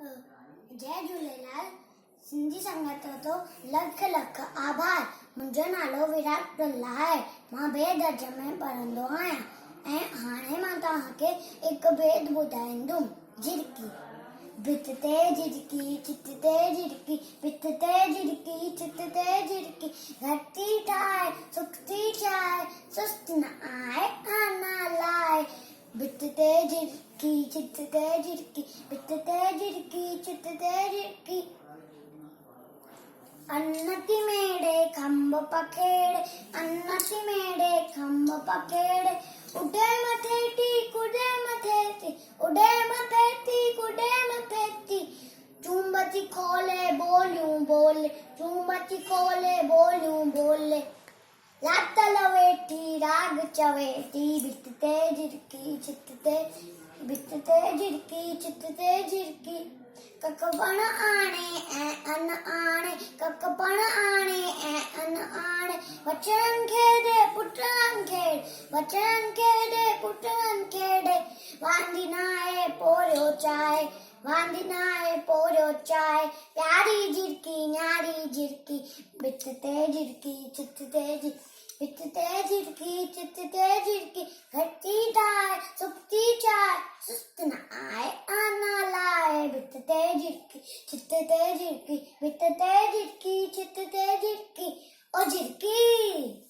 जय झूलेलाल। सिंधी संगत तो लख लख आभार। मुंहिंजो नालो विराट प्रल्ला आहे। मां ॿिए दर्जे में पढ़ंदो आहियां ऐं हाणे मां तव्हांखे हिकु बेद ॿुधाईंदुमि। झिरकी भित ते झिरकी चित ते झिरकी भित ते झिरकी चित ते झिरकी घटी ठाहे सुखती ठाहे सुस्त न आए आना लाए। भित ते झिरकी चित ते झिरकी भित ते झिरकी चित ते झिरकी अन्नति मेड़े खंभ पखेड़े अन्नति मेड़े खंभ पखेड़े उड़े मथे ती कुड़े मथे ती उड़े मथे ती कुड़े मथे ती चुंबती खोले बोलूं बोले चुंबती खोले बोलूं बोले लात लवेटी राग चवेटी भित ते झिरकी चित ते भित ते झिरकी चित ते झिरकी कक पण आणे ऐं अन आणे कक पण आणे ऐं अन आणे वचन खेड़े पुटन खेड़े वचन खेड़े पुटन खेड़े वांदी नाए पोरियो चाहे वांदी नाए पोरियो चाहे प्यारी झिरकी न्यारी झिरकी भित ते झिरकी चित ते झिरकी भित ते झिरकी चित ते झिरकी घटी ठाहे सुखती चाहे सुस्त न आए आना लाए भित ते झिरकी चित ते झिरकी